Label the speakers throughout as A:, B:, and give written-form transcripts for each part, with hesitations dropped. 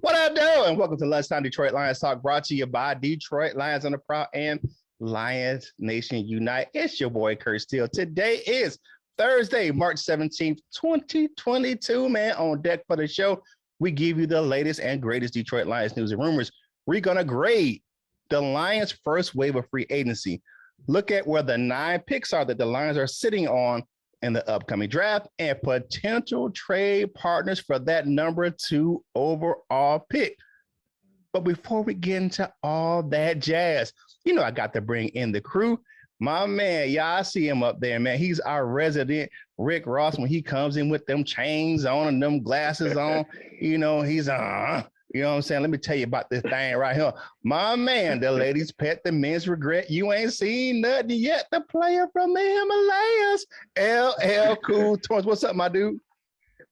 A: What I do? And welcome to Lunchtime Detroit Lions Talk, brought to you by Detroit Lions on the Prowl and Lions Nation Unite. It's your boy, Curt Steele. Today is Thursday, March 17th, 2022. Man, on deck for the show, we give you the latest and greatest Detroit Lions news and rumors. We're going to grade the Lions' first wave of free agency. Look at where the 9 picks are that the Lions are sitting on in the upcoming draft and potential trade partners for that number 2 overall pick. But before we get into all that jazz, you know, I got to bring in the crew. My man, y'all see him up there, man. He's our resident Rick Ross when he comes in with them chains on and them glasses on. You know, he's you know what I'm saying? Let me tell you about this thing right here. My man, the ladies' pet, the men's regret. You ain't seen nothing yet. The player from the Himalayas, LL Cool Toys. What's up, my dude?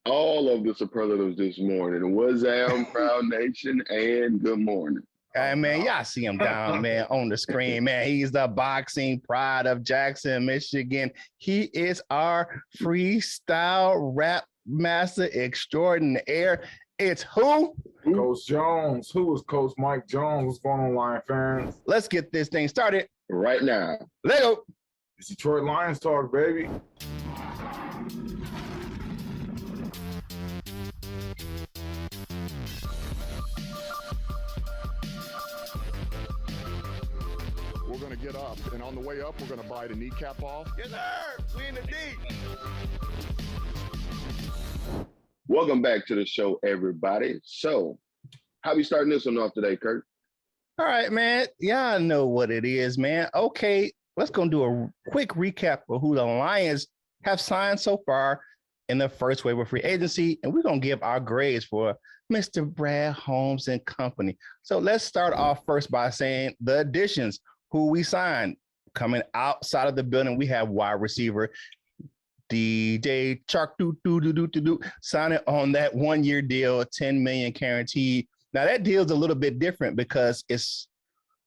B: All of the superlatives this morning. What's up, Proud Nation, and good morning.
A: Hey, man, y'all see him down, man, on the screen, man. He's the boxing pride of Jackson, Michigan. He is our freestyle rap master extraordinaire. It's who?
C: Coach Jones. Who is Coach Mike Jones? What's going on, Lion fans?
A: Let's get this thing started
B: Right now.
A: Let's go.
C: It's Detroit Lions talk, baby.
D: We're going to get up, and on the way up, we're going to bite a kneecap off.
A: Yes, sir. We in the deep.
B: Welcome back to the show, everybody. So, how we starting this one off today, Curt?
A: All right, man. Y'all know what it is, man. Okay, let's go do a quick recap of who the Lions have signed so far in the first wave of free agency, and we're going to give our grades for Mr. Brad Holmes and company. So let's start off first by saying the additions, who we signed. Coming outside of the building, we have wide receiver DJ Chark signing on that 1-year deal, $10 million guaranteed. Now that deal is a little bit different because it's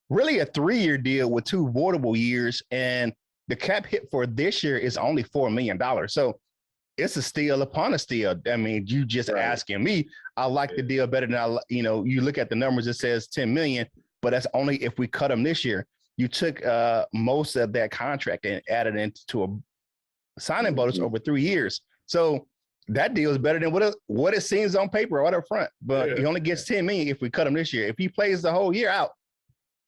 A: really a 3-year deal with 2 voidable years, and the cap hit for this year is only $4 million. So it's a steal upon a steal. I mean, you just asking me. I like the deal better than you look at the numbers, it says 10 million, but that's only if we cut them this year. You took most of that contract and added into a signing bonus over 3 years. So that deal is better than what it seems on paper right up front. But he only gets 10 million if we cut him this year. If he plays the whole year out,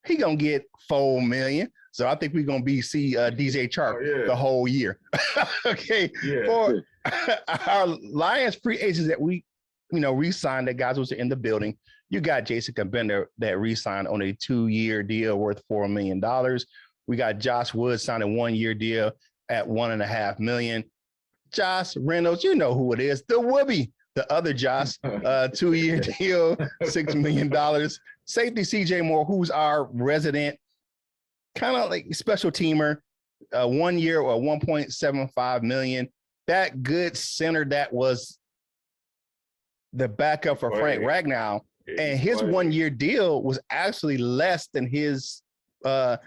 A: he gonna get $4 million. So I think we're gonna see DJ Chark the whole year. Okay. Yeah. For our Lions free agents that we re-signed, that guys was in the building. You got Jason Bender that re-signed on a 2-year deal worth $4 million. We got Josh Woods signed a 1-year deal at $1.5 million. Josh Reynolds, you know who it is, the Whoopie, the other Josh, 2-year deal, $6 million. Safety CJ Moore, who's our resident kind of like special teamer, 1 year or $1.75 million. That good center that was the backup for Frank Ragnow, and his 1-year deal was actually less than his the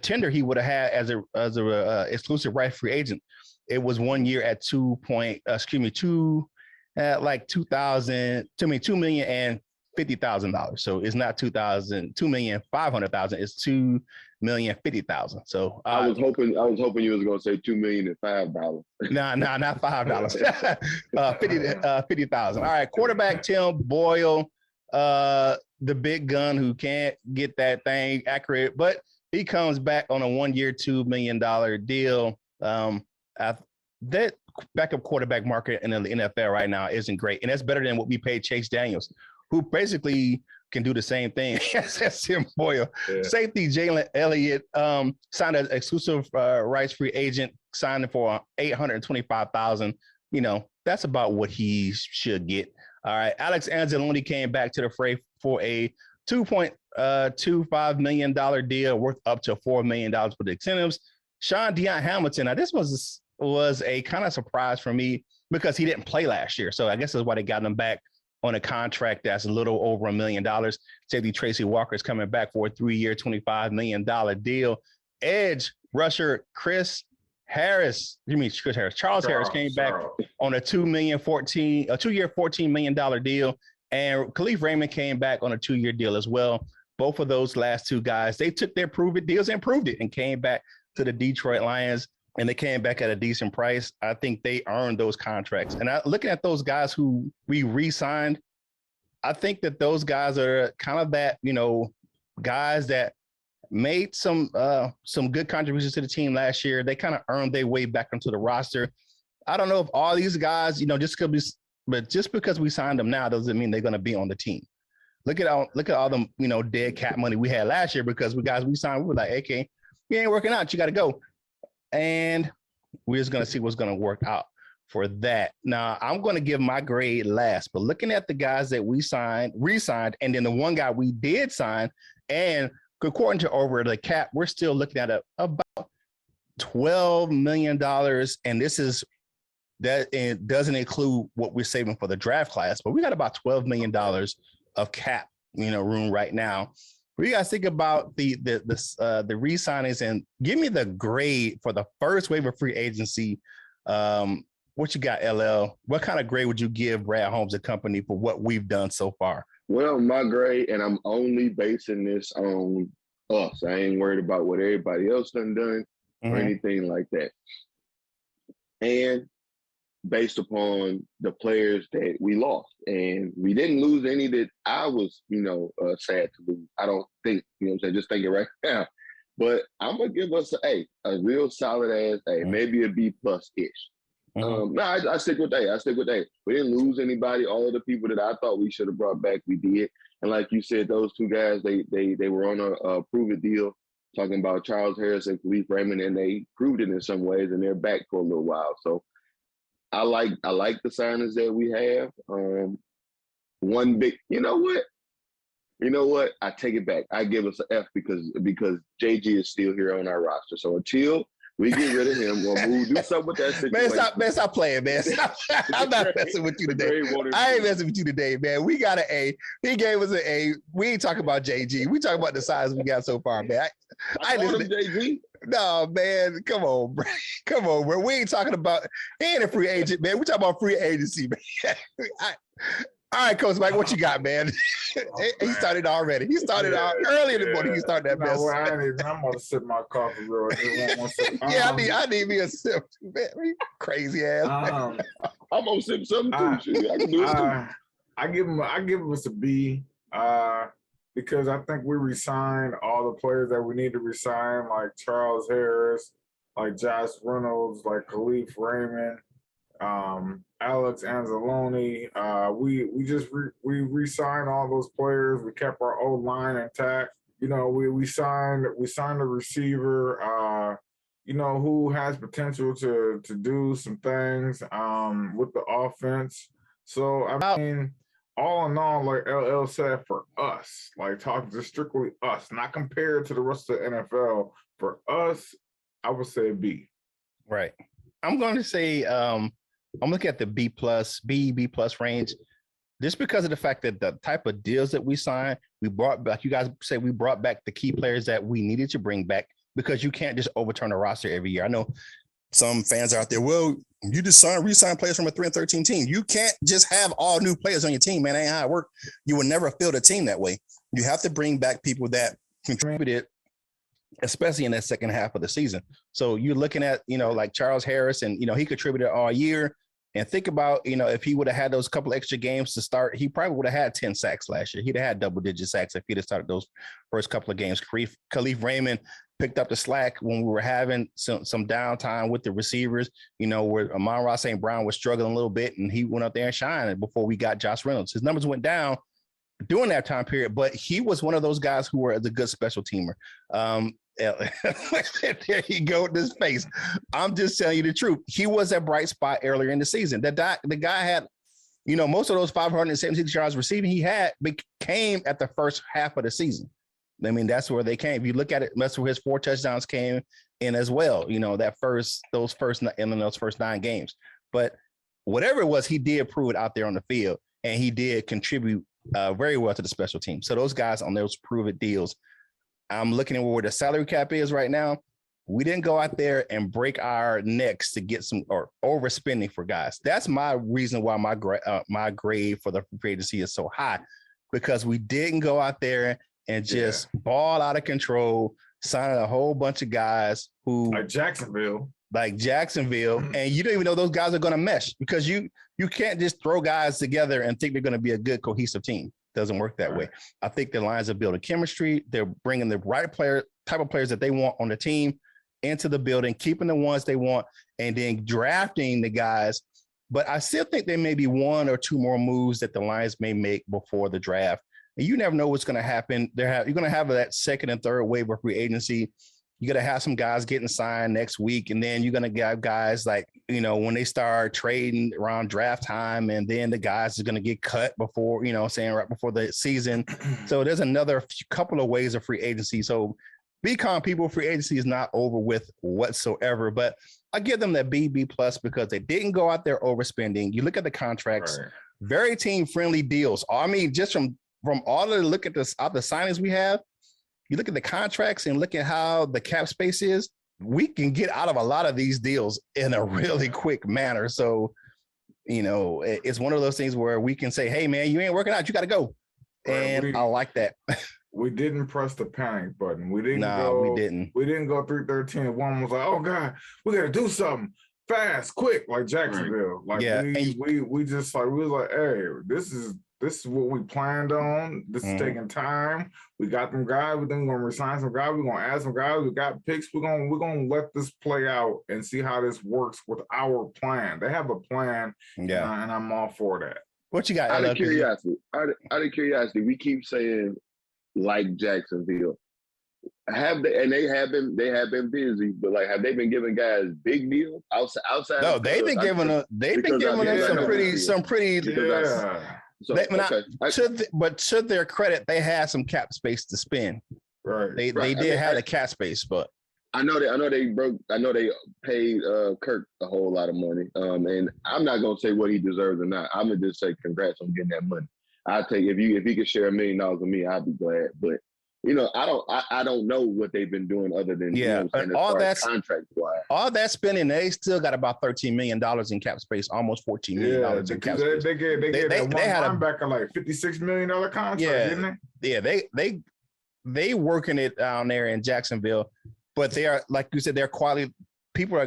A: tender he would have had as a exclusive right free agent. It was 1 year at $2,050,000. So it's not $2,500,000. It's $2,050,000. So
B: I was hoping you was gonna say $2,005.
A: No, not $5. 50,000. All right, quarterback Tim Boyle, the big gun who can't get that thing accurate, but he comes back on a 1-year, $2 million deal. That backup quarterback market in the NFL right now isn't great, and that's better than what we paid Chase Daniels, who basically can do the same thing as Tim Boyle. Yeah. Safety Jalen Elliott signed an exclusive rights free agent, signed for $825,000. You know, that's about what he should get. All right, Alex Anzalone came back to the fray for a $2.25 million deal worth up to $4 million for the incentives. Sean Deion Hamilton. Now, this was a kind of surprise for me because he didn't play last year. So I guess that's why they got him back on a contract that's a little over $1 million. Safety Tracy Walker is coming back for a 3-year, $25 million deal. Edge rusher Charles Harris came back on a 2-year, $14 million deal. And Khalif Raymond came back on a 2-year deal as well. Both of those last two guys, they took their prove-it deals and proved it and came back to the Detroit Lions, and they came back at a decent price. I think they earned those contracts. And looking at those guys who we re-signed, I think that those guys are kind of that, guys that made some good contributions to the team last year. They kind of earned their way back into the roster. I don't know if all these guys, just because we signed them now doesn't mean they're going to be on the team. Look at all the dead cap money we had last year because we signed. We were like, okay, you ain't working out. You got to go, and we're just going to see what's going to work out for that. Now, I'm going to give my grade last, but looking at the guys that we re-signed, and then the one guy we did sign, and according to over the cap, we're still looking at about $12 million, and it doesn't include what we're saving for the draft class, but we got about $12 million of cap, room right now. We got to think about the re-signings and give me the grade for the first wave of free agency. What you got, LL? What kind of grade would you give Brad Holmes and company for what we've done so far?
B: Well, my grade, and I'm only basing this on us. I ain't worried about what everybody else done or anything like that. And based upon the players that we lost. And we didn't lose any that I was, sad to lose. I don't think, just thinking right now. But I'm going to give us a real solid ass A, maybe a B plus-ish. I stick with A. We didn't lose anybody. All of the people that I thought we should have brought back, we did. And like you said, those two guys, they were on a prove-it deal, talking about Charles Harris and Khalif Raymond, and they proved it in some ways, and they're back for a little while. So I like the signings that we have. One big, you know what? I take it back. I give us an F because JG is still here on our roster. So until we get rid of him, we'll do something with that situation.
A: Man, stop playing, man. I'm not messing with you today. I ain't messing with you today, man. We got an A. He gave us an A. We ain't talking about JG. We talking about the size we got so far, man. I listen to JG. No, man. Come on, bro. Bro. We ain't talking about he ain't a free agent, man. We talking about free agency, man. All right, Coach Mike, what you got, man? He started already. He started out early in the morning. He started that mess.
C: I'm gonna sip my coffee, bro.
A: I need me a sip. Man, you crazy ass.
B: I'm gonna sip something too. I can do it too.
C: I give us a B, because I think we resigned all the players that we need to resign, like Charles Harris, like Josh Reynolds, like Khalif Raymond, Alex Anzalone. We re-signed all those players. We kept our old line intact. We signed a receiver, who has potential to do some things with the offense. So I mean, all in all, like LL said, for us, like talking just strictly us, not compared to the rest of the NFL, for us, I would say B.
A: Right. I'm going to say I'm looking at the B plus range, just because of the fact that the type of deals that we signed, we brought back. You guys say we brought back the key players that we needed to bring back, because you can't just overturn a roster every year. I know some fans out there, well, you just re-sign players from a 3-13 team. You can't just have all new players on your team, man. That ain't how it works. You will never field a team that way. You have to bring back people that contributed, especially in that second half of the season. So you're looking at, like Charles Harris, and, he contributed all year. And think about, if he would have had those couple extra games to start, he probably would have had 10 sacks last year. He'd have had double-digit sacks if he'd have started those first couple of games. Khalif Raymond picked up the slack when we were having some downtime with the receivers, where Amon-Ra St. Brown was struggling a little bit, and he went up there and shined before we got Josh Reynolds. His numbers went down during that time period, but he was one of those guys who were the good special teamer. There you go with this face. I'm just telling you the truth. He was a bright spot earlier in the season. The guy had, most of those 576 yards receiving he had came at the first half of the season. I mean, that's where they came. If you look at it, that's where his 4 touchdowns came in as well. Those first 9 games. But whatever it was, he did prove it out there on the field, and he did contribute very well to the special team. So those guys on those prove-it deals. I'm looking at where the salary cap is right now. we didn't go out there and break our necks to get some or overspending for guys. That's my reason why my grade for the free agency is so high, because we didn't go out there and just ball out of control, signing a whole bunch of guys who
C: like Jacksonville,
A: and you don't even know those guys are going to mesh, because you can't just throw guys together and think they're going to be a good cohesive team. Doesn't work that way. I think the Lions are building chemistry. They're bringing the right type of players that they want on the team into the building, keeping the ones they want, and then drafting the guys. But I still think there may be one or two more moves that the Lions may make before the draft. And you never know what's going to happen. You're going to have that second and third wave of free agency. You're going to have some guys getting signed next week. And then you're going to have guys like, when they start trading around draft time, and then the guys are going to get cut before, right before the season. So there's another couple of ways of free agency. So be calm, people. Free agency is not over with whatsoever. But I give them that B+ because they didn't go out there overspending. You look at the contracts, very team-friendly deals. I mean, just from all the look at this, all the signings we have, you look at the contracts and look at how the cap space is, we can get out of a lot of these deals in a really quick manner. So, it's one of those things where we can say, hey, man, you ain't working out, you got to go. And I like that.
C: We didn't press the panic button. We didn't We didn't go 3-13. One was like, oh, God, we got to do something fast, quick, like Jacksonville. Like, we just like, we was like, hey, this is what we planned on. This is taking time. We got them guys. We're then going to resign some guys. We're going to add some guys. We got picks. We're going to let this play out and see how this works with our plan. They have a plan, and I'm all for that.
A: What you got?
B: Out of curiosity, we keep saying like Jacksonville. They have been busy, but like, have they been giving guys big deals outside? No,
A: they've been giving them some pretty. But to their credit, they had some cap space to spend.
C: Right.
A: They did have the cap space, but
B: I know they paid Curt a whole lot of money. And I'm not gonna say what he deserves or not. I'm gonna just say congrats on getting that money. I take if he could share $1 million with me, I'd be glad. But I don't know what they've been doing other than
A: and all that
B: contract wise.
A: All that spending, they still got about $13 million in cap space, almost $14 million in cap space.
C: They had a linebacker like $56 million contract, didn't they?
A: Yeah, they working it down there in Jacksonville, but they are, like you said, they're quality people.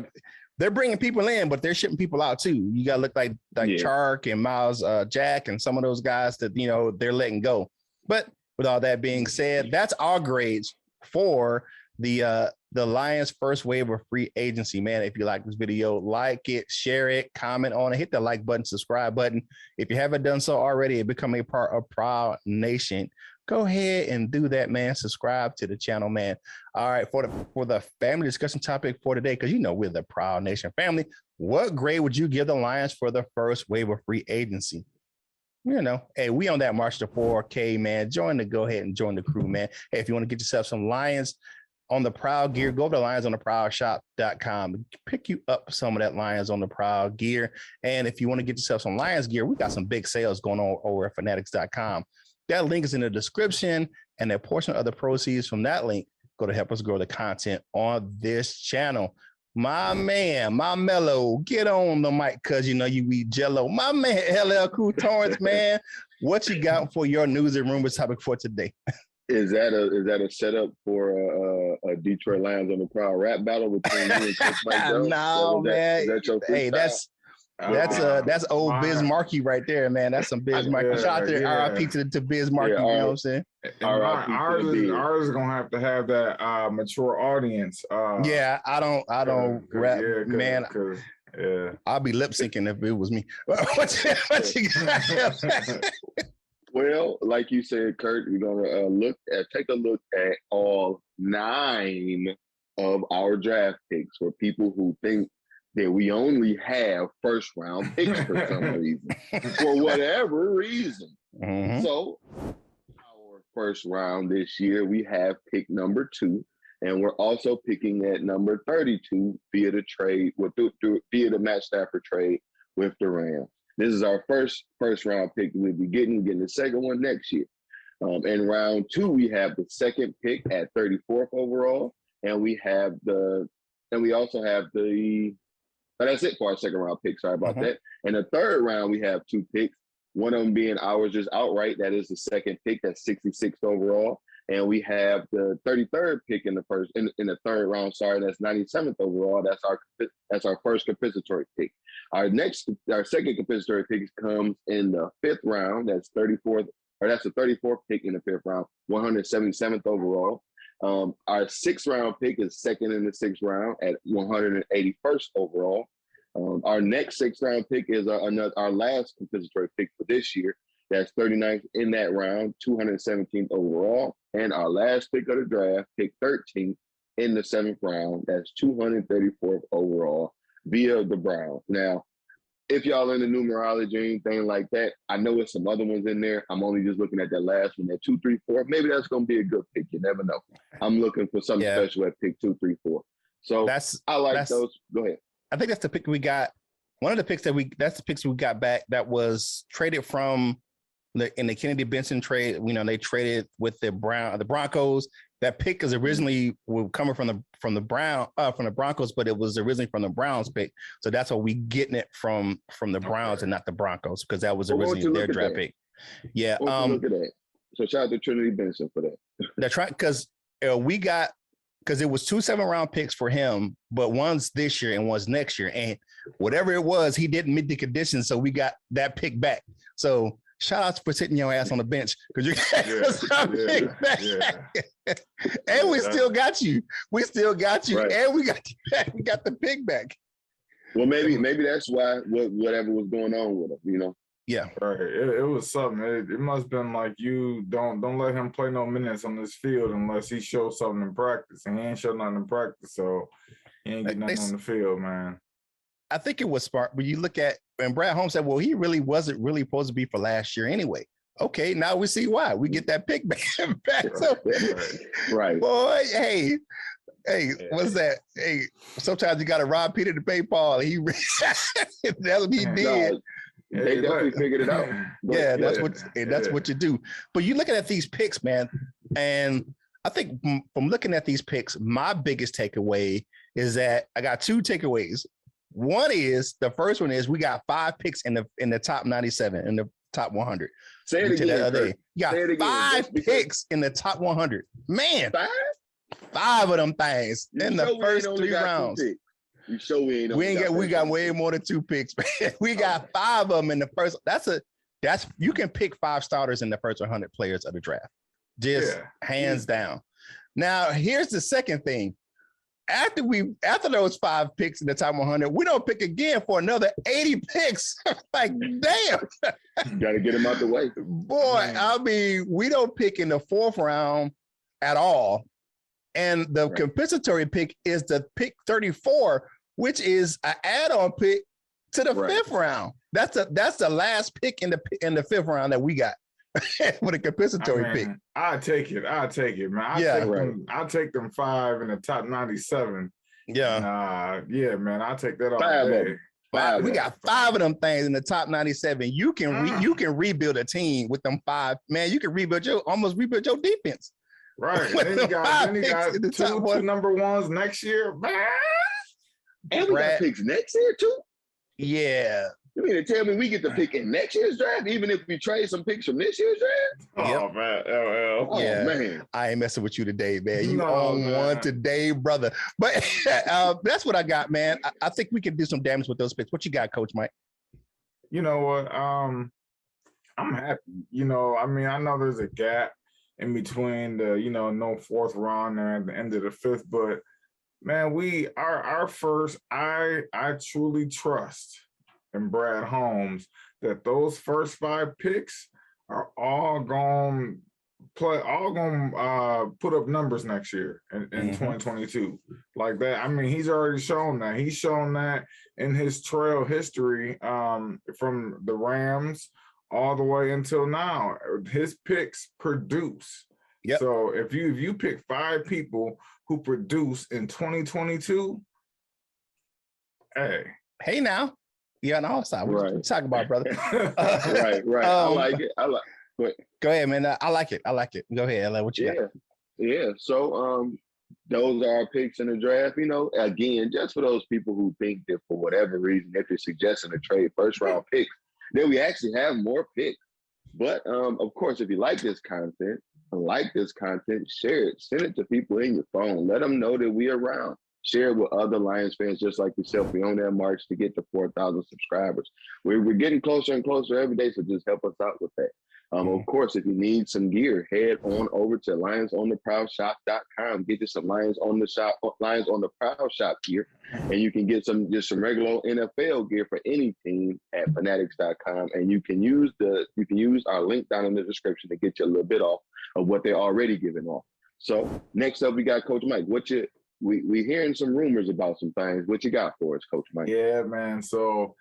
A: They're bringing people in, but they're shipping people out too. You got to look like Chark and Miles Jack and some of those guys that they're letting go. But with all that being said, that's our grades for the Lions first wave of free agency. Man, if you like this video, like it, share it, comment on it, hit the like button, subscribe button. If you haven't done so already and become a part of Prowl Nation, go ahead and do that, man. Subscribe to the channel, man. All right, for the family discussion topic for today, because we're the Prowl Nation family. What grade would you give the Lions for the first wave of free agency? Hey, we on that march to 4K, man. Go ahead and join the crew, man. Hey, if you want to get yourself some Lions on the Prowl gear, go to lionsontheprowlshop.com. Pick you up some of that Lions on the Prowl gear. And if you want to get yourself some Lions gear, we got some big sales going on over at fanatics.com. That link is in the description, and a portion of the proceeds from that link go to help us grow the content on this channel. My man, my mellow, get on the mic, because you be jello. My man, LL Cool Torrance, man, what you got for your news and rumors topic for today?
B: Is that a setup for a Detroit Lions on the Prowl rap battle between you and Chris Mike Jones?
A: No, man. That's old Biz Markie right there, man. That's some Biz Markie. Shout out there, RIP to Biz Markie. You know what I'm saying?
C: Ours is gonna have that mature audience.
A: I don't rap, man. I'll be lip syncing if it was me. What you got?
B: Well, like you said, Curt, we're gonna take a look at all 9 of our draft picks for people who think that we only have first round picks for some reason, for whatever reason. Mm-hmm. So our first round this year, we have pick number 2, and we're also picking at number 32 via the trade via the Matt Stafford trade with the Rams. This is our first round pick we'll be getting the second one next year. In round 2, we have the second pick at 34th overall, and we also have the. But that's it for our second round pick. Sorry about that. And the third round, we have 2 picks. One of them being ours just outright. That is the second pick. That's 66th overall. And we have the 33rd pick in the third round. Sorry, that's 97th overall. That's our first compensatory pick. Our second compensatory pick comes in the 5th round. That's the 34th pick in the 5th round, 177th overall. Our 6th round pick is second in the 6th round at 181st overall. Our next 6th round pick is our last compensatory pick for this year. That's 39th in that round, 217th overall. And our last pick of the draft, pick 13th in the 7th round. That's 234th overall via the Browns. Now, if y'all into numerology or anything like that, I know there's some other ones in there. I'm only just looking at that last one, that 2, 3, 4. Maybe that's going to be a good pick. You never know. I'm looking for something special at pick 2, 3, 4. So I like those. Go ahead.
A: I think that's the pick we got. One of the picks that's the picks we got back that was traded from in the Kennedy Benson trade. They traded with the Broncos. That pick is originally coming from the Broncos, but it was originally from the Browns pick. So that's why we getting it from the Browns and not the Broncos, because that was originally their draft pick. Yeah.
B: Look at that. So shout out to Trinity Benson for that.
A: That's right, because it was 2 7th-round picks for him, but one's this year and one's next year. And whatever it was, he didn't meet the conditions, so we got that pick back. So shout out for sitting your ass on the bench, because you got pick back. And we still got you. We still got you, right. And we got the pick back.
B: Well, maybe that's why whatever was going on with him,
A: Yeah,
C: right. It was something. It must have been like, you don't let him play no minutes on this field unless he shows something in practice, and he ain't show nothing in practice, so he ain't get nothing on the field, man.
A: I think it was smart when you look at, and Brad Holmes said, well, he really wasn't really supposed to be for last year anyway. Okay, now we see why. We get that pick back.
B: Right.
A: Boy, hey, what's that? Hey, sometimes you got to rob Peter to pay Paul. That's what he did.
B: No, they definitely figured it out.
A: Yeah, that's what you do. But you looking at these picks, man, and I think from looking at these picks, my biggest takeaway is that I got 2 takeaways. The first one is we got 5 picks in the top 97, in the top 100.
B: Say it again.
A: You got 5 picks in the top 100. Man, 5 of them things in the first 3 rounds.
B: You show we
A: got way more than 2 picks, man. We got 5 of them in the first. You can pick 5 starters in the first 100 players of the draft. Just hands down. Now, here's the second thing. After those 5 picks in the top 100, we don't pick again for another 80 picks. Like, damn.
B: Got to get them out the way.
A: Boy, I mean, we don't pick in the 4th round at all. And the compensatory pick is the pick 34, which is an add-on pick to the 5th round. That's the last pick in the 5th round that we got with a compensatory pick.
C: I take it, man. I take them 5 in the top 97.
A: Yeah.
C: Man, I take that all day.
A: We got 5 of them things in the top 97. You can rebuild a team with them 5. Man, you can almost rebuild your defense.
C: Right. Then you got 2 number 1s next year. Man.
B: And we got picks next year too?
A: Yeah.
B: You mean to tell me we get to pick in next year's draft, even if we trade some picks from this year's draft?
C: Oh, man.
B: Man.
A: I ain't messing with you today, man. You on one today, brother. But that's what I got, man. I think we can do some damage with those picks. What you got, Coach Mike?
C: You know what? I'm happy. I mean, I know there's a gap in between the, no 4th round there at the end of the 5th, but man, our first, I truly trust in Brad Holmes that those first 5 picks are all going to put up numbers next year in 2022 like that. I mean, he's already shown that. He's shown that in his trail history from the Rams all the way until now. His picks produce.
A: Yep.
C: So if you pick 5 people who produce in 2022,
A: hey now, you're on the outside. What you talking about, brother?
B: Right. I like it.
A: Go ahead, man. I like it. Go ahead, Ella. What you got?
B: Yeah. So those are our picks in the draft. You know, again, just for those people who think that for whatever reason, if you're suggesting a trade first round picks, then we actually have more picks. But of course, if you like this content, share it, send it to people in your phone. Let them know that we're around. Share it with other Lions fans just like yourself. We're on that march to get to 4,000 subscribers. We're getting closer and closer every day, so just help us out with that. Of course, if you need some gear, head on over to lionsontheprowlshop.com. Get you some Lions on the Prowl Shop gear, and you can get some regular NFL gear for any team at fanatics.com. And you can use our link down in the description to get you a little bit off of what they're already giving off. So next up, we got Coach Mike. We hearing some rumors about some things. What you got for us, Coach Mike?
C: Yeah, man. So,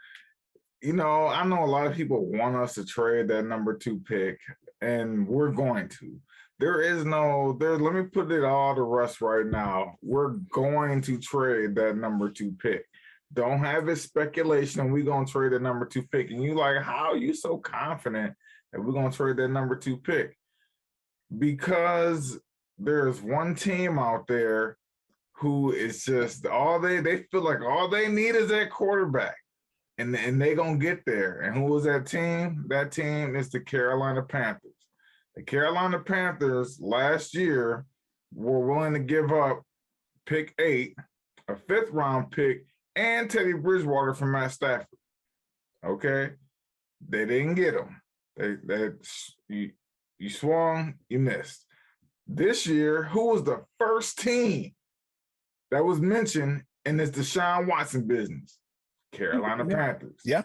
C: you know, I know a lot of people want us to trade that number 2 pick, and we're going to. Let me put it all to rest right now. We're going to trade that number 2 pick. Don't have it speculation we're going to trade the number 2 pick. And you like, how are you so confident that we're going to trade that number 2 pick? Because there's one team out there who is just they feel like all they need is that quarterback. And they're going to get there. And who was that team? That team is the Carolina Panthers. The Carolina Panthers last year were willing to give up pick 8, a 5th round pick, and Teddy Bridgewater from Matt Stafford. Okay? They didn't get them. You swung, you missed. This year, who was the first team that was mentioned in this Deshaun Watson business? Carolina Panthers.
A: Yeah.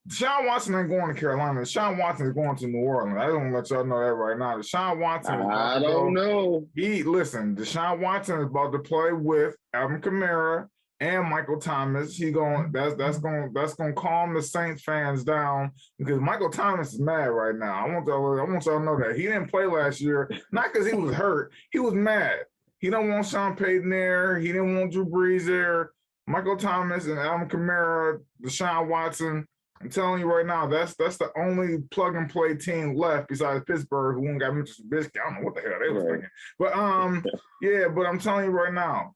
C: Deshaun Watson ain't going to Carolina. Deshaun Watson is going to New Orleans. I don't let y'all know that right now. Deshaun Watson is
B: I don't know.
C: Deshaun Watson is about to play with Alvin Kamara and Michael Thomas. That's gonna calm the Saints fans down because Michael Thomas is mad right now. I want y'all to know that. He didn't play last year, not because he was hurt. He was mad. He don't want Sean Payton there. He didn't want Drew Brees there. Michael Thomas and Alvin Kamara, Deshaun Watson. I'm telling you right now, that's the only plug and play team left besides Pittsburgh who got Mr. Trubisky. I don't know what the hell they was thinking, but but I'm telling you right now,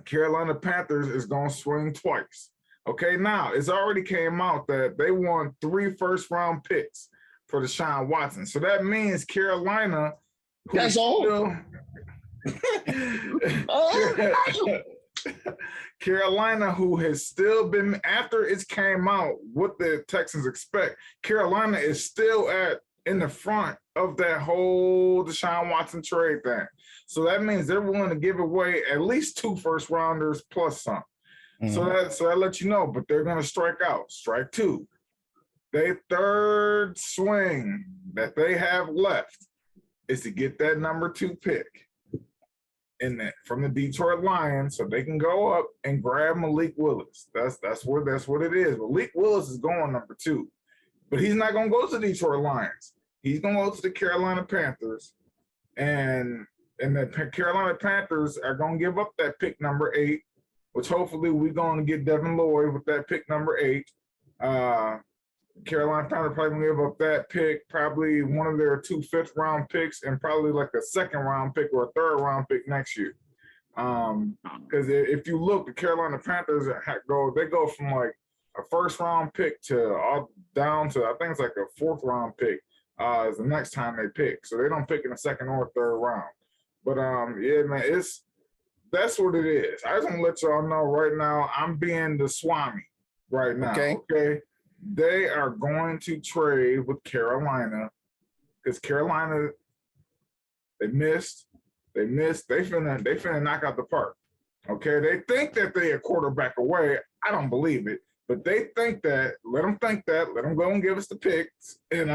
C: Carolina Panthers is gonna swing twice. Okay, now it's already came out that they won 3 first-round picks for Deshaun Watson, so that means Carolina.
B: That's all.
C: Carolina, who has still been, after it came out what the Texans expect, Carolina is still in the front of that whole Deshaun Watson trade thing. So that means they're willing to give away at least 2 first rounders plus some. Mm-hmm. So that lets you know, but they're going to strike out. Strike 2. Their third swing that they have left is to get that number 2 pick from the Detroit Lions, so they can go up and grab Malik Willis. That's what it is. Malik Willis is going number 2, but he's not going to go to the Detroit Lions. He's going to go to the Carolina Panthers, and the Carolina Panthers are going to give up that pick number 8, which hopefully we're going to get Devin Lloyd with that pick number 8. Carolina Panthers probably going to give up that pick, probably one of their 2 5th-round picks, and probably like a 2nd-round pick or a 3rd-round pick next year. Because if you look, the Carolina Panthers go from like a 1st-round pick to all down to, I think it's like a 4th-round pick is the next time they pick. So they don't pick in the 2nd or 3rd round. But yeah, man, that's what it is. I just want to let y'all know right now, I'm being the Swami right now. Okay. They are going to trade with Carolina because Carolina, they finna knock out the park. Okay, they think that they a quarterback away. I don't believe it, but they think that. Let them think that. Let them go and give us the picks. And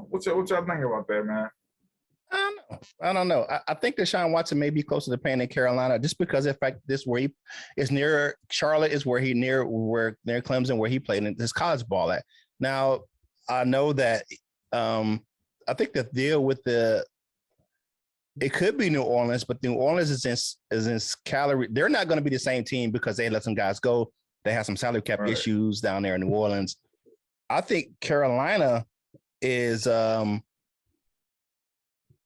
C: what y'all think about that, man?
A: I don't know. I think Deshaun Watson may be closer to playing in Carolina just because of the fact this where he is near Charlotte is where near Clemson where he played in his college ball at. Now I know that I think the deal with it could be New Orleans, but New Orleans is in salary. They're not going to be the same team because they let some guys go. They have some salary cap issues down there in New Orleans. I think Carolina is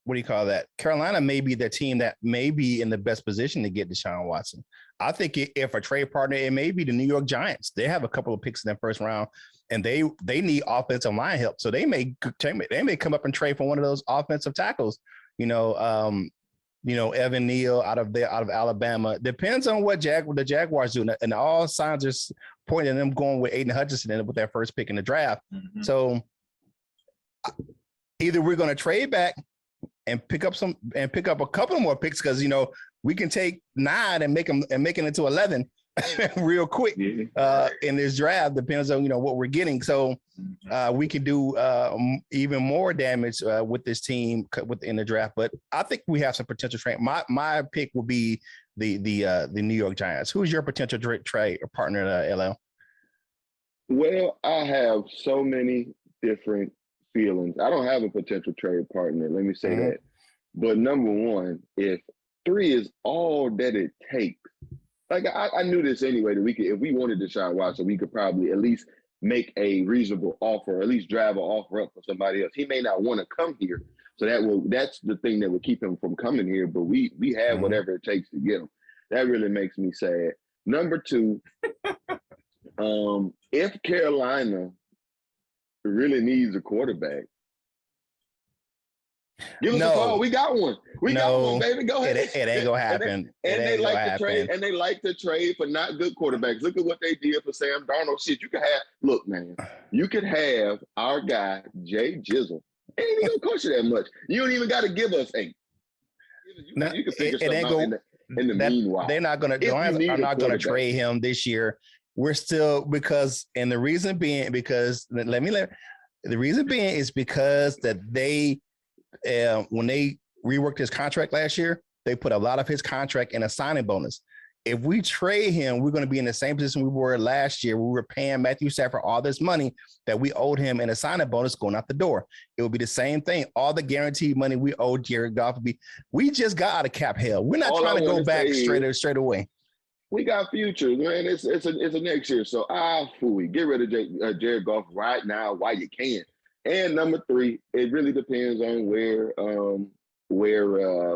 A: what do you call that? Carolina may be the team that may be in the best position to get Deshaun Watson. I think if a trade partner, it may be the New York Giants. They have a couple of picks in that first round, and they need offensive line help. So they may come up and trade for one of those offensive tackles. Evan Neal out of Alabama. Depends on what the Jaguars do, and all signs are pointing them going with Aiden Hutchinson with their first pick in the draft. Mm-hmm. So either we're going to trade back and pick up a couple more picks because we can take 9 and make it into 11 real quick in this draft. Depends on what we're getting. So we can do even more damage with this team within the draft. But I think we have some potential trade. My pick will be the New York Giants. Who's your potential trade partner, LL?
B: Well, I have so many different feelings. I don't have a potential trade partner. Let me say that. But number one, if 3 is all that it takes, like I knew this anyway, that we could, if we wanted Deshaun Watson, we could probably at least make a reasonable offer, or at least drive an offer up for somebody else. He may not want to come here, so that's the thing that would keep him from coming here. But we have whatever it takes to get him. That really makes me sad. Number 2, if Carolina really needs a quarterback, give us a call. We got one. We got one, baby. Go ahead.
A: It ain't gonna happen.
B: And they like to trade for not good quarterbacks. Look at what they did for Sam Darnold. Shit, you could have our guy Jay Jizzle. Ain't even gonna cost you that much. You don't even got to give us 8. You can figure something out in the meanwhile.
A: They're not gonna. I'm not gonna trade him this year. We're still the reason being is because that they. When they reworked his contract last year, they put a lot of his contract in a signing bonus. If we trade him, we're going to be in the same position we were last year. We were paying Matthew Stafford all this money that we owed him in a signing bonus going out the door. It would be the same thing. All the guaranteed money we owed Jared Goff would be. We just got out of cap hell. We're not trying to go back straight away.
B: We got futures, man. It's a next year. So fooey. Get rid of Jared Goff right now while you can. And number 3, it really depends on where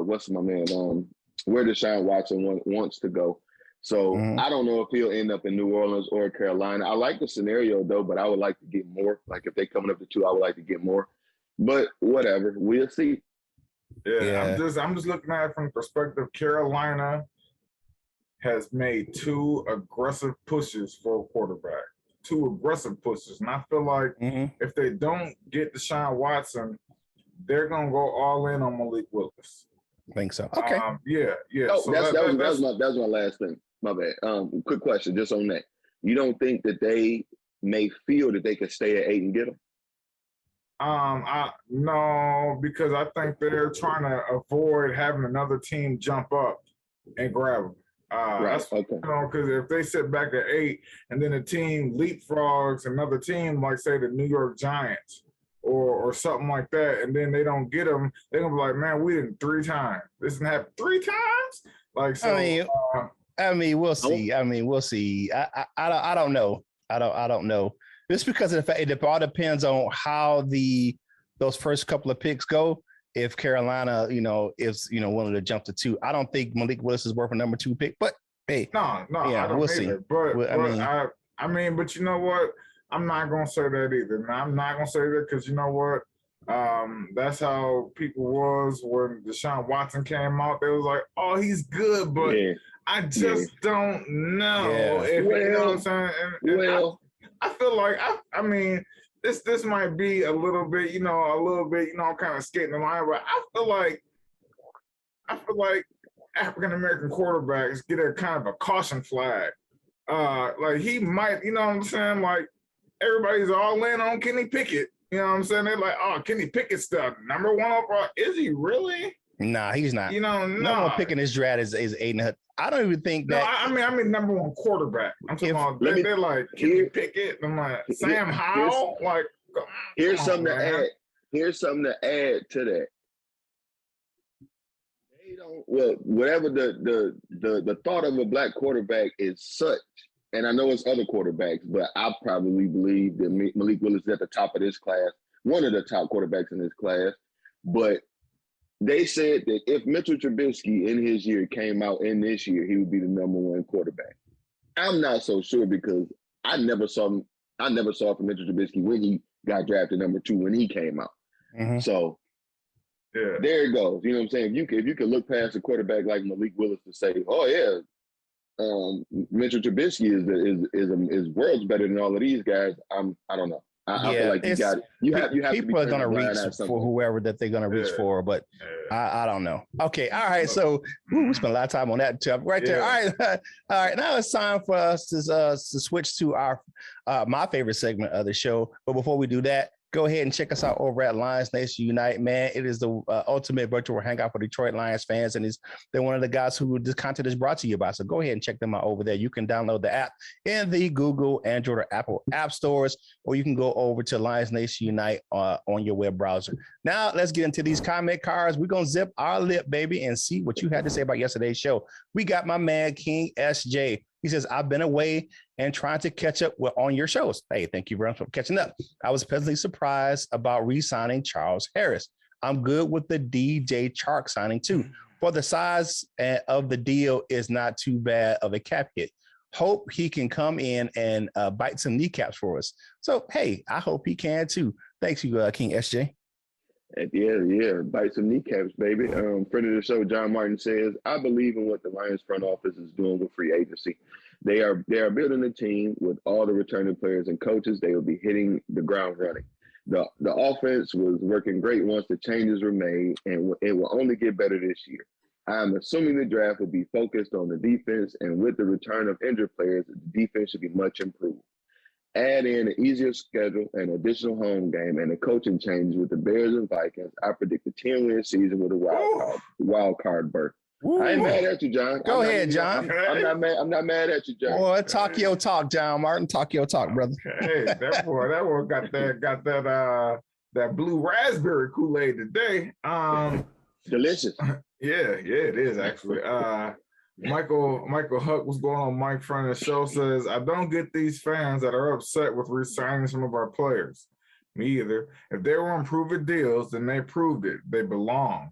B: what's my man where Deshaun Watson wants to go. So I don't know if he'll end up in New Orleans or Carolina. I like the scenario though, but I would like to get more. Like if they coming up to 2, I would like to get more. But whatever, we'll see.
C: Yeah. I'm just looking at it from the perspective. Carolina has made 2 aggressive pushes for a quarterback. 2 aggressive pushes. And I feel like if they don't get Deshaun Watson, they're going to go all in on Malik Willis.
A: I think so. Okay.
C: Yeah.
B: Oh, so that was my last thing. My bad. Quick question just on that. You don't think that they may feel that they could stay at 8 and get him?
C: No, because I think they're trying to avoid having another team jump up and grab him.
B: Right. Okay.
C: Because if they sit back at 8 and then a team leapfrogs another team, like say the New York Giants or something like that, and then they don't get them, they're gonna be like, man, we did 3 times. This didn't happen 3 times. Like so.
A: We'll see. We'll see. I don't know. I don't know. Just because of the fact it all depends on how those first couple of picks go. If Carolina, is willing to jump to 2, I don't think Malik Willis is worth a number 2 pick. But hey,
C: no,
A: yeah, we'll see.
C: But but you know what? I'm not gonna say that either. I'm not gonna say that because you know what? That's how people was when Deshaun Watson came out. They was like, "Oh, he's good," but I just don't know if you know what I'm saying. And I feel like This might be a little bit, kind of skating the line, but I feel like African American quarterbacks get a kind of a caution flag. Like he might, you know what I'm saying? Like everybody's all in on Kenny Pickett. You know what I'm saying? They're like, oh, Kenny Pickett's the number 1 overall. Is he really?
A: Nah, he's not. No one picking his draft is Aiden. I don't even think that.
C: No, I mean number 1 quarterback. I'm talking about. They're like Kenny Pickett. I'm like Sam Howell. Like
B: here's something to add. Here's something to add to that. They don't. Well, whatever the thought of a black quarterback is such, and I know it's other quarterbacks, but I probably believe that Malik Willis is at the top of this class, one of the top quarterbacks in this class, but They said that if Mitchell Trubisky in his year came out in this year, he would be the number one quarterback. I'm not so sure because I never saw him. I never saw from Mitchell Trubisky when he got drafted number 2 when he came out.
A: Mm-hmm.
B: So
C: Yeah.
B: there it goes. You know what I'm saying? If you can look past a quarterback like Malik Willis to say, oh yeah, Mitchell Trubisky is worlds better than all of these guys. I don't know. I feel like you have
A: people are gonna reach for whoever that they're gonna reach for, but I don't know. Okay, all right. So we spent a lot of time on that too, right there. All right. Now it's time for us to switch to our my favorite segment of the show. But before we do that, go ahead and check us out over at Lions Nation Unite, man. It is the ultimate virtual hangout for Detroit Lions fans, and they're one of the guys who this content is brought to you by. So go ahead and check them out over there. You can download the app in the Google, Android, or Apple app stores, or you can go over to Lions Nation Unite on your web browser. Now let's get into these comment cards. We're gonna zip our lip, baby, and see what you had to say about yesterday's show. We got my man King SJ. He says, I've been away and trying to catch up on your shows. Hey, thank you very much for catching up. I was pleasantly surprised about re-signing Charles Harris. I'm good with the DJ Chark signing too. For the size of the deal is not too bad of a cap hit. Hope he can come in and bite some kneecaps for us. So, hey, I hope he can too. Thanks you, King SJ.
B: Yeah, bite some kneecaps, baby. Friend of the show, John Martin says, I believe in what the Lions front office is doing with free agency. They are building a team with all the returning players and coaches. They will be hitting the ground running. The offense was working great once the changes were made, and it will only get better this year. I'm assuming the draft will be focused on the defense, and with the return of injured players, the defense should be much improved. Add in an easier schedule, an additional home game, and the coaching changes with the Bears and Vikings. I predict a 10-win season with a wild card berth. Ooh. I ain't mad at you, John.
A: Go ahead, John.
B: I'm not mad at you, John.
A: Boy, talk your talk, John Martin. Talk your talk, brother.
C: Hey, that boy got that blue raspberry Kool-Aid today.
B: Delicious.
C: Yeah, it is actually. Michael Huck, what's going on? Mike, friend of the show, says, I don't get these fans that are upset with re-signing some of our players. Me either. If they were on prove-it deals, then they proved it. They belong.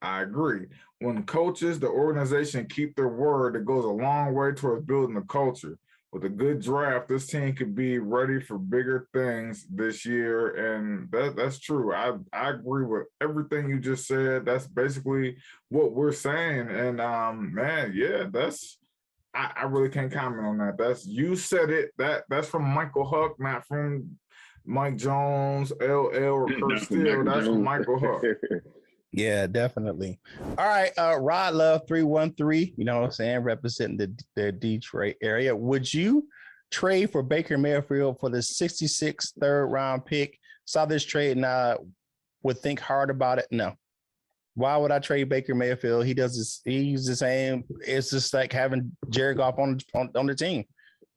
C: I agree. When coaches, the organization keep their word, it goes a long way towards building the culture. With a good draft, this team could be ready for bigger things this year, and that's true. I agree with everything you just said. That's basically what we're saying. And man, yeah, I really can't comment on that. You said it. That's from Michael Huck, not from Mike Jones, LL, or Kurt Steele. That's from Michael Huck.
A: Yeah, definitely. All right, Rod Love 313, you know what I'm saying, representing the Detroit area. Would you trade for Baker Mayfield for the 66th third-round pick? Saw this trade and I would think hard about it. No. Why would I trade Baker Mayfield? He does this. He's the same. It's just like having Jared Goff on the team.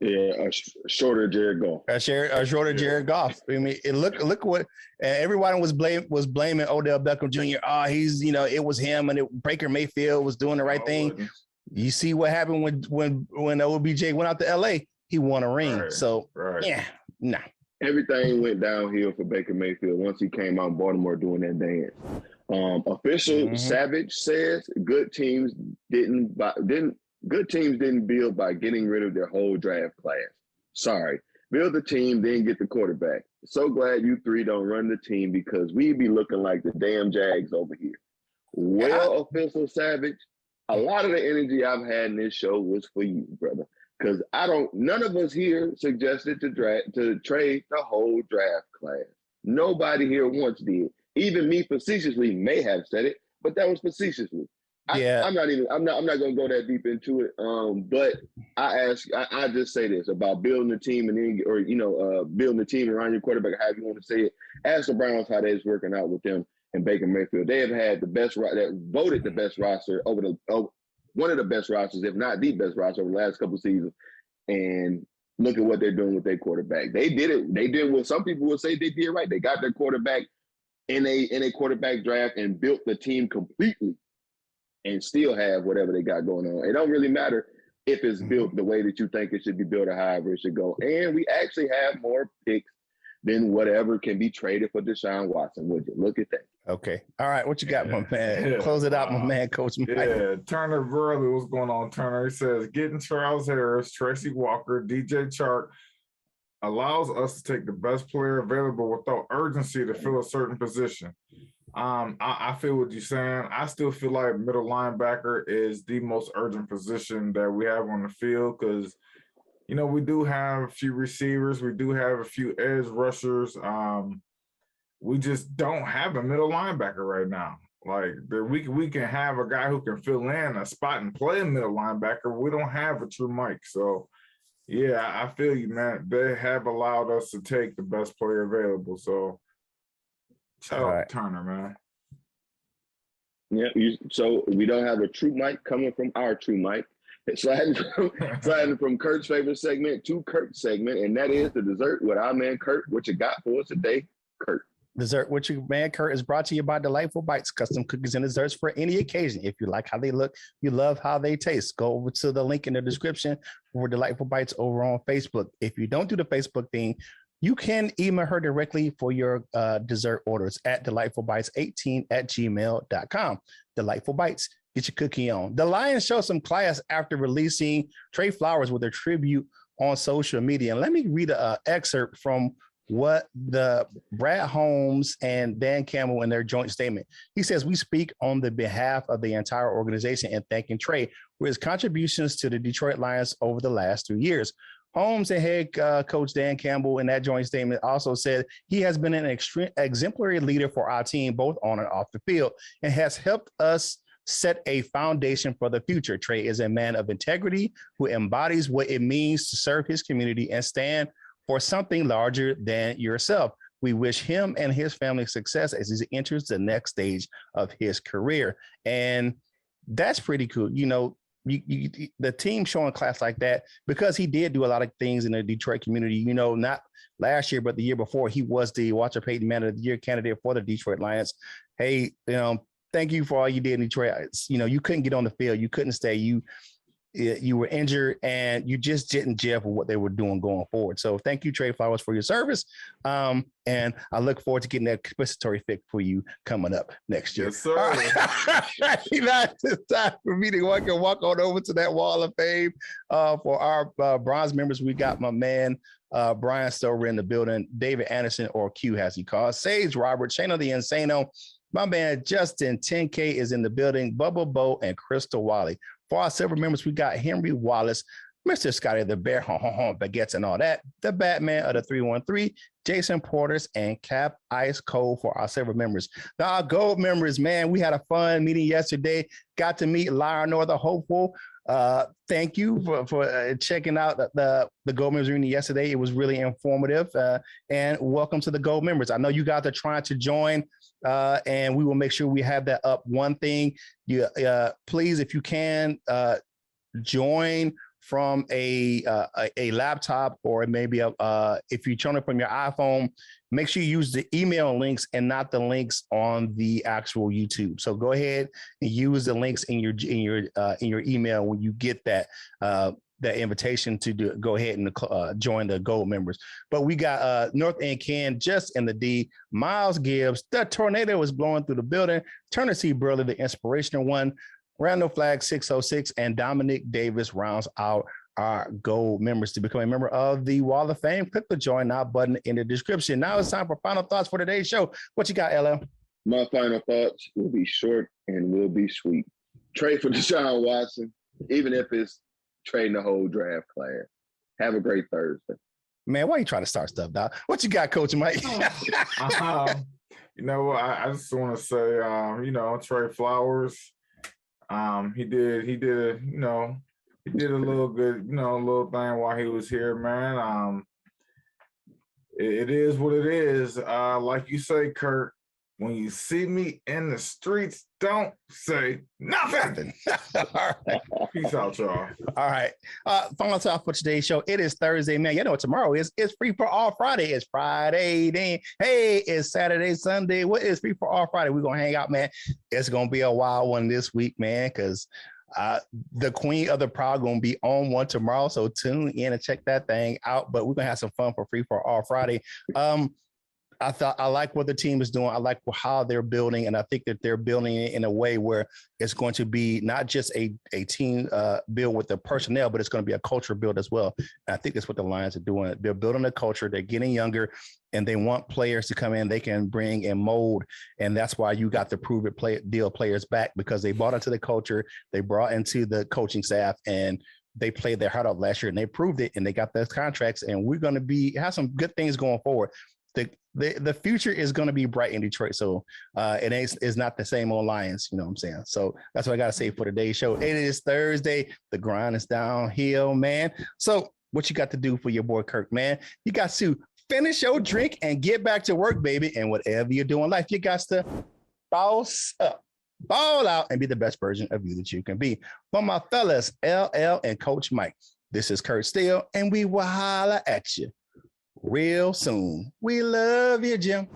B: Yeah, a shorter Jared Goff.
A: A shorter Jared Goff. I mean, look what everyone was blaming Odell Beckham Jr. He's it was him and Baker Mayfield was doing the right thing. You see what happened when OBJ went out to LA? He won a ring.
C: Right,
A: so
C: right.
A: Yeah, nah.
B: Everything went downhill for Baker Mayfield once he came out in Baltimore doing that dance. Official Savage says good teams didn't build by getting rid of their whole draft class. Sorry. Build the team, then get the quarterback. So glad you three don't run the team because we'd be looking like the damn Jags over here. Well, Official Savage, a lot of the energy I've had in this show was for you, brother. Because none of us here suggested to trade the whole draft class. Nobody here once did. Even me facetiously may have said it, but that was facetiously. I'm not going to go that deep into it. But I just say this about building a team building a team around your quarterback, however you want to say it. Ask the Browns how that's working out with them and Baker Mayfield. They have had voted the best roster one of the best rosters, if not the best roster over the last couple of seasons. And look at what they're doing with their quarterback. They did it. They did what some people would say they did right. They got their quarterback in a quarterback draft and built the team completely. And still have whatever they got going on. It don't really matter if it's built the way that you think it should be built or however it should go. And we actually have more picks then whatever can be traded for Deshaun Watson. Would you look at that?
A: Okay. All right. What you got, my man? Close it out, my man, Coach Mike.
C: Yeah, Turner Burley, what's going on, Turner? He says, getting Charles Harris, Tracy Walker, DJ Chark allows us to take the best player available without urgency to fill a certain position. I feel what you're saying. I still feel like middle linebacker is the most urgent position that we have on the field because, you know, we do have a few receivers. We do have a few edge rushers. We just don't have a middle linebacker right now. Like, we can have a guy who can fill in a spot and play a middle linebacker. We don't have a true Mike. So, yeah, I feel you, man. They have allowed us to take the best player available. So, shout out to Turner, man.
B: Yeah, so we don't have a true Mike coming from our true Mike. Sliding from Curt's favorite segment to Curt's segment, and that is the dessert with our man Curt. What you got for us today, Curt?
A: Dessert with your man Curt is brought to you by Delightful Bites, custom cookies and desserts for any occasion. If you like how they look, you love how they taste, go over to the link in the description for Delightful Bites over on Facebook. If you don't do the Facebook thing, you can email her directly for your dessert orders at delightfulbites18@gmail.com. Delightful Bites, get your cookie on. The Lions show some class after releasing Trey Flowers with a tribute on social media. And let me read an excerpt from what the Brad Holmes and Dan Campbell in their joint statement. He says, we speak on the behalf of the entire organization and thanking Trey for his contributions to the Detroit Lions over the last 2 years. Holmes and head coach Dan Campbell in that joint statement also said he has been an exemplary leader for our team, both on and off the field, and has helped us set a foundation for the future. Trey is a man of integrity who embodies what it means to serve his community and stand for something larger than yourself. We wish him and his family success as he enters the next stage of his career. And that's pretty cool. You know, the team showing class like that, because he did do a lot of things in the Detroit community, you know, not last year, but the year before, he was the Walter Payton Man of the Year candidate for the Detroit Lions. Hey, you know, thank you for all you did in Detroit. You know, you couldn't get on the field. You couldn't stay. You were injured and you just didn't gel for what they were doing going forward. So thank you, Trey Flowers, for your service. And I look forward to getting that compensatory fix for you coming up next year.
C: Yes, sir.
A: It's time for me to walk on over to that wall of fame. For our bronze members, we got my man, Brian Stover in the building, David Anderson, or Q as he calls, Sage Robert, Shano the Insano, my man Justin 10K is in the building, Bubba Bo, and Crystal Wally. For our silver members, we got Henry Wallace, Mr. Scotty the Bear, baguettes and all that, the Batman of the 313, Jason Porters, and Cap Ice Cold for our silver members. Now, our gold members, man, we had a fun meeting yesterday. Got to meet Lionel the Hopeful. Thank you for checking out the gold members meeting yesterday. It was really informative. And welcome to the gold members. I know you guys are trying to join, and we will make sure we have that up. One thing, please, if you can, join from a laptop, or maybe if you join it from your iPhone, make sure you use the email links and not the links on the actual YouTube. So go ahead and use the links in your email when you get that invitation to go ahead and join the gold members. But we got North End Ken just in the D, Miles Gibbs, the tornado is blowing through the building, Turner C. Burley, the inspirational one, Randall Flag 606, and Dominic Davis rounds out our gold members. To become a member of the Wall of Fame, click the join now button in the description. Now it's time for final thoughts for today's show. What you got, LL?
B: My final thoughts will be short and will be sweet. Trade for Deshaun Watson, even if it's trading the whole draft class. Have a great Thursday. Man, why are you trying to start stuff, dog? What you got, Coach Mike?
C: You know what? I just want to say, Trey Flowers, he did a little good, little thing while he was here, man. It is what it is. Like you say, Curt, when you see me in the streets, don't say nothing.
A: All right.
C: Peace out, y'all.
A: All right. Final thought for today's show. It is Thursday, man. You know what tomorrow is? It's Free for All Friday. It's Friday. Then, hey, it's Saturday, Sunday. What is Free for All Friday? We're going to hang out, man. It's going to be a wild one this week, man, because The queen of the Prowl gonna be on one tomorrow, so tune in and check that thing out. But we're gonna have some fun for free for all Friday. I like what the team is doing. I like how they're building, and I think that they're building it in a way where it's going to be not just a team build with the personnel, but it's going to be a culture build as well. And I think that's what the Lions are doing. They're building a culture. They're getting younger, and they want players to come in. They can bring and mold, and that's why you got the prove it deal players back, because they bought into the culture. They brought into the coaching staff, and they played their heart out last year, and they proved it, and they got those contracts. And we're going to have some good things going forward. The future is going to be bright in Detroit. So it's not the same old Lions, you know what I'm saying? So that's what I got to say for today's show. It is Thursday. The grind is downhill, man. So what you got to do for your boy Curt, man? You got to finish your drink and get back to work, baby. And whatever you're doing in life, you got to boss up, ball out, and be the best version of you that you can be. For my fellas, LL and Coach Mike, this is Curt Steele, and we will holla at you real soon. We love you, Jim.